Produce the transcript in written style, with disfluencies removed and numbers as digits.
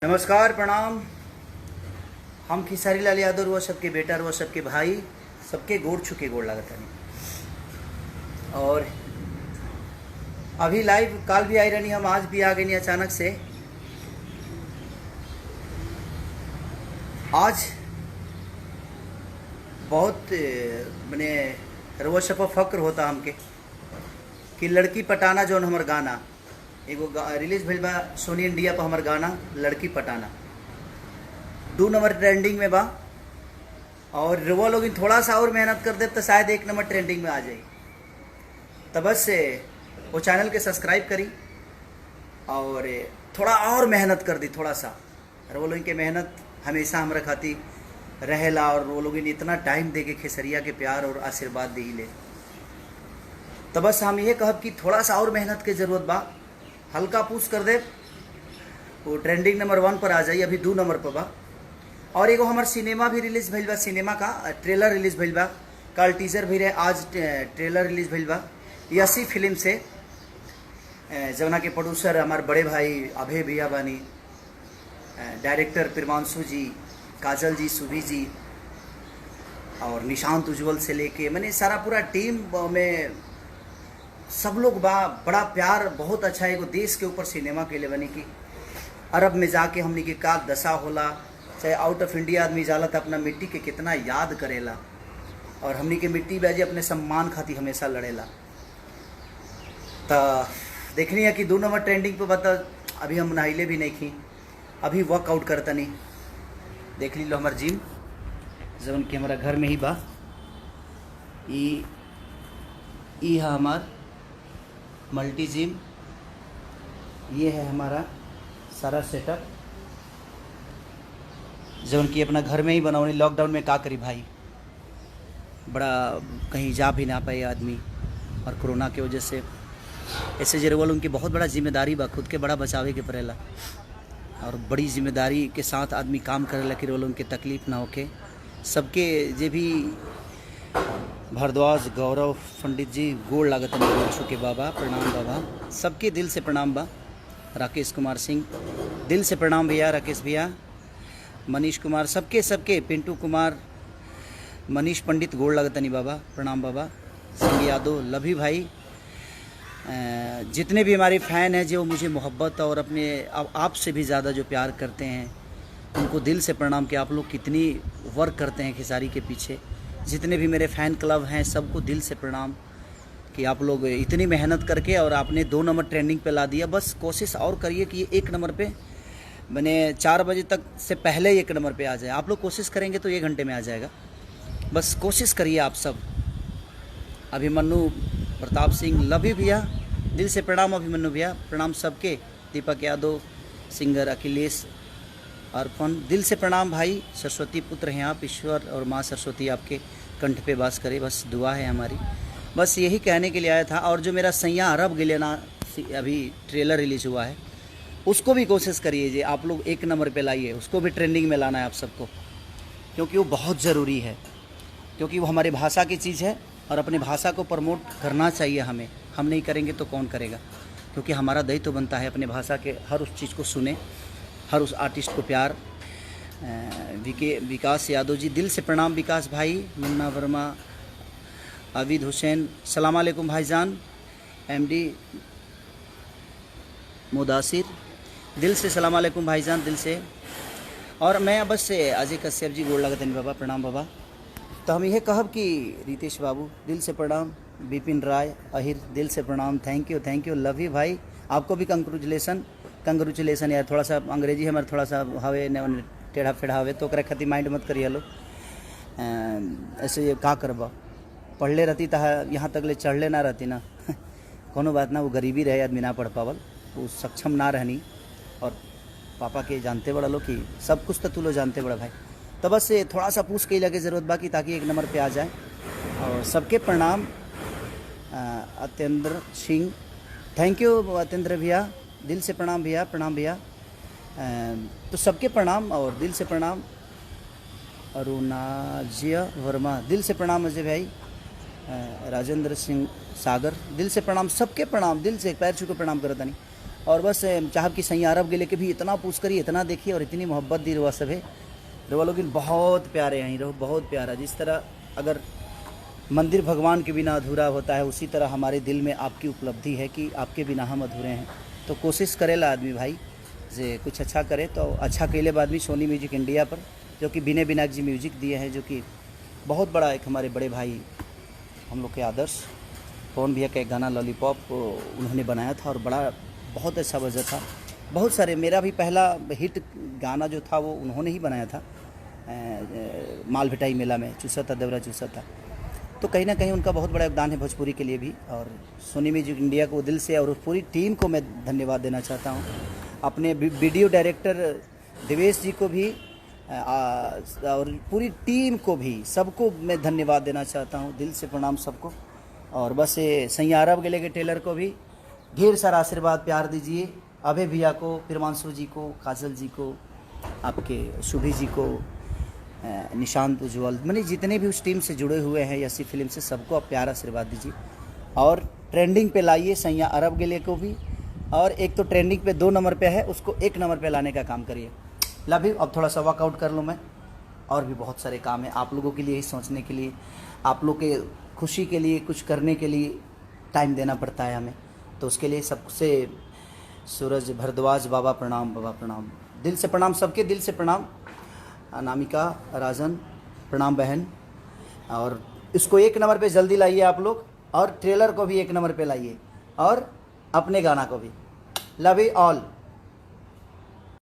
नमस्कार प्रणाम। हम खेसारी लाल यादव वो सबके बेटा वो सबके भाई सबके गोड़ छुके गोड़ लागत नहीं। और अभी लाइव काल भी आई रहनी, हम आज भी आ गए नहीं अचानक से। आज बहुत मैंने रउआ सब पर फक्र होता हमके कि लड़की पटाना जौन हमर गाना एगो रिलीज भइल बा सोनी इंडिया पर, हमर गाना लड़की पटाना 2 नंबर ट्रेंडिंग में बा। और रउआ लोग थोड़ा सा और मेहनत कर दे तो शायद 1 नंबर ट्रेंडिंग में आ जाए। तो बस वो चैनल के सब्सक्राइब करी और थोड़ा और मेहनत कर दी। थोड़ा सा रउआ लोग के मेहनत हमेशा हमरा खाती रहेला और वो लोग इतना टाइम दे के खेसरिया के प्यार और आशीर्वाद दी ले। तो बस हम ये कहब कि थोड़ा सा और मेहनत के ज़रूरत बा। हल्का पुश कर दे वो ट्रेंडिंग नंबर 1 पर आ जाइए। अभी 2 नंबर पर बा। और एगो हमार सिनेमा भी रिलीज़ भइल बा, सिनेमा का ट्रेलर रिलीज़ भइल बा। कल टीजर भी रहे, आज ट्रेलर रिलीज़ भइल बा यसी फिल्म से, जवना के प्रोड्यूसर हमार बड़े भाई अभय भैया बानी, डायरेक्टर प्रिमांशु जी, काजल जी, सुभी जी और निशांत उज्जवल से लेके मैंने सारा पूरा टीम में सब लोग बा। बड़ा प्यार, बहुत अच्छा एगो देश के ऊपर सिनेमा के लिए बनी कि अरब में जाके हमने के का दशा होला, चाहे आउट ऑफ इंडिया आदमी जाला तो अपना मिट्टी के कितना याद करेला और हमने के मिट्टी बाजी अपने सम्मान खातिर हमेशा लड़ेला। तो देखनी है कि 2 नंबर ट्रेंडिंग पे बता। अभी हम नहाइले भी नहीं खी, अभी वर्कआउट करता नहीं। देख ली लो हमार जिम जवन कि हमारा घर में ही बा। ई है हमार मल्टी जिम, ये है हमारा सारा सेटअप जवन कि अपना घर में ही बनाओ। लॉकडाउन में का करी भाई, बड़ा कहीं जा भी ना पाए आदमी और कोरोना की वजह से। ऐसे जरूर उनकी बहुत बड़ा जिम्मेदारी बा, खुद के बड़ा बचावे के पड़ेला और बड़ी जिम्मेदारी के साथ आदमी काम करेला कि रोल उनके तकलीफ़ ना होके। सबके जे भी भारद्वाज गौरव पंडित जी गोड़ लागत छुके बाबा, प्रणाम बाबा, सबके दिल से प्रणाम बा। राकेश कुमार सिंह दिल से प्रणाम भैया, राकेश भैया, मनीष कुमार, सबके पिंटू कुमार, मनीष पंडित गोड़ लागतनी बाबा, प्रणाम बाबा। सिंह यादव, लभी भाई, जितने भी हमारे फ़ैन हैं जो मुझे मोहब्बत और अपने आप से भी ज़्यादा जो प्यार करते हैं उनको दिल से प्रणाम कि आप लोग कितनी वर्क करते हैं खेसारी के पीछे। जितने भी मेरे फ़ैन क्लब हैं सबको दिल से प्रणाम कि आप लोग इतनी मेहनत करके और आपने 2 नंबर ट्रेंडिंग पे ला दिया। बस कोशिश और करिए कि ये 1 नंबर पे मैंने 4 बजे तक से पहले 1 नंबर पे आ जाए। आप लोग कोशिश करेंगे तो 1 घंटे में आ जाएगा। बस कोशिश करिए आप सब। अभिमन्यु प्रताप सिंह, लभी भैया, दिल से प्रणाम। अभिमन्यु भैया प्रणाम सबके। दीपक यादव, सिंगर अखिलेश, अर्पण, दिल से प्रणाम भाई। सरस्वती पुत्र हैं आप, ईश्वर और माँ सरस्वती आपके कंठ पे वास करे, बस दुआ है हमारी। बस यही कहने के लिए आया था। और जो मेरा सैया अरब गिलेना अभी ट्रेलर रिलीज़ हुआ है उसको भी कोशिश करिए जी आप लोग 1 नंबर पे लाइए, उसको भी ट्रेंडिंग में लाना है आप सबको, क्योंकि वो बहुत ज़रूरी है, क्योंकि वो हमारी भाषा की चीज़ है और अपनी भाषा को प्रमोट करना चाहिए हमें। हम नहीं करेंगे तो कौन करेगा, क्योंकि हमारा दायित्व तो बनता है अपने भाषा के हर उस चीज़ को सुने, हर उस आर्टिस्ट को प्यार। विकास यादव जी, दिल से प्रणाम विकास भाई। मुन्ना वर्मा, आबिद हुसैन, सलाम अलैकुम भाईजान। एमडी मुदासिर, दिल से सलाम अलैकुम भाईजान, दिल से। और मैं बस से अजय कश्यप जी गोड़ लगतन बाबा, प्रणाम बाबा। तो हम यह कहब कि रितेश बाबू दिल से प्रणाम, विपिन राय अहिर दिल से प्रणाम, थैंक यू, लव यू भाई। आपको भी कंग्रेचुलेसन यार। थोड़ा सा अंग्रेजी हमारे थोड़ा सा हवे न टेढ़ा फेढ़ा हवे तो खातिर माइंड मत करिए लो। ऐसे का करबा, पढ़ले रहती तो यहाँ तक ले चढ़ले ना रहती ना कोनो बात ना, वो गरीबी रहे आदमी ना पढ़ पावल, वो सक्षम ना रहनी। और पापा के जानते बड़ा लो कि सब कुछ तो तू लो जानते बड़ा भाई। तो बस थोड़ा सा पूछ के लगे ज़रूरत बाकी ताकि 1 नंबर पे आ जाए। और सबके प्रणाम। अत्येंद्र सिंह, थैंक यू अत्येंद्र भैया, दिल से प्रणाम भैया, प्रणाम भैया। तो सबके प्रणाम और दिल से प्रणाम। अरुणाज्य वर्मा, दिल से प्रणाम अजय भाई। राजेंद्र सिंह सागर, दिल से प्रणाम, सबके प्रणाम, दिल से पैर छू के प्रणाम करता नहीं। और बस चाहब की सही अरब गेले के भी इतना पूछ करिए, इतना देखिए और इतनी मोहब्बत दी रुआ सब है रुआ लोग बहुत प्यारे हैं रहो, बहुत प्यारा। जिस तरह अगर मंदिर भगवान के बिना अधूरा होता है, उसी तरह हमारे दिल में आपकी उपलब्धि है कि आपके बिना हम अधूरे हैं। तो कोशिश करेला आदमी भाई जे कुछ अच्छा करे तो अच्छा कैले बाद आदमी सोनी म्यूजिक इंडिया पर, जो कि विनय विनायक जी म्यूजिक दिए हैं, जो कि बहुत बड़ा एक हमारे बड़े भाई हम लोग के आदर्श पवन भैया का एक गाना लॉलीपॉप उन्होंने बनाया था और बड़ा बहुत अच्छा बजा था। बहुत सारे, मेरा भी पहला हिट गाना जो था वो उन्होंने ही बनाया था, माल भिटाई मेला में चूसा था देवरा चूसा था। तो कहीं ना कहीं उनका बहुत बड़ा योगदान है भोजपुरी के लिए भी, और सोनी म्यूजिक इंडिया को दिल से और पूरी टीम को मैं धन्यवाद देना चाहता हूँ। अपने वीडियो डायरेक्टर देवेश जी को भी और पूरी टीम को भी, सबको मैं धन्यवाद देना चाहता हूँ, दिल से प्रणाम सबको। और बस ये सैया अरब गेले के टेलर को भी ढेर सारा आशीर्वाद प्यार दीजिए, अभय भैया को, प्रियांशु जी को, काजल जी को, आपके शुभी जी को, निशांत उज्ज्वल, मैंने जितने भी उस टीम से जुड़े हुए हैं यसी फिल्म से, सबको आप प्यार आशीर्वाद दीजिए और ट्रेंडिंग पे लाइए सैया अरब गेले को भी। और एक तो ट्रेंडिंग पे 2 नंबर पे है, उसको 1 नंबर पे लाने का काम करिए। Love you. अब थोड़ा सा वर्कआउट कर लूँ मैं, और भी बहुत सारे काम है आप लोगों के लिए ही सोचने के लिए, आप लोग के खुशी के लिए कुछ करने के लिए टाइम देना पड़ता है हमें। तो उसके लिए सबसे सूरज भरद्वाज बाबा प्रणाम, बाबा प्रणाम, दिल से प्रणाम, सबके दिल से प्रणाम। अनामिका राजन प्रणाम बहन। और इसको 1 नंबर पे जल्दी लाइए आप लोग, और ट्रेलर को भी 1 नंबर पे लाइए, और अपने गाना को भी। Love you all.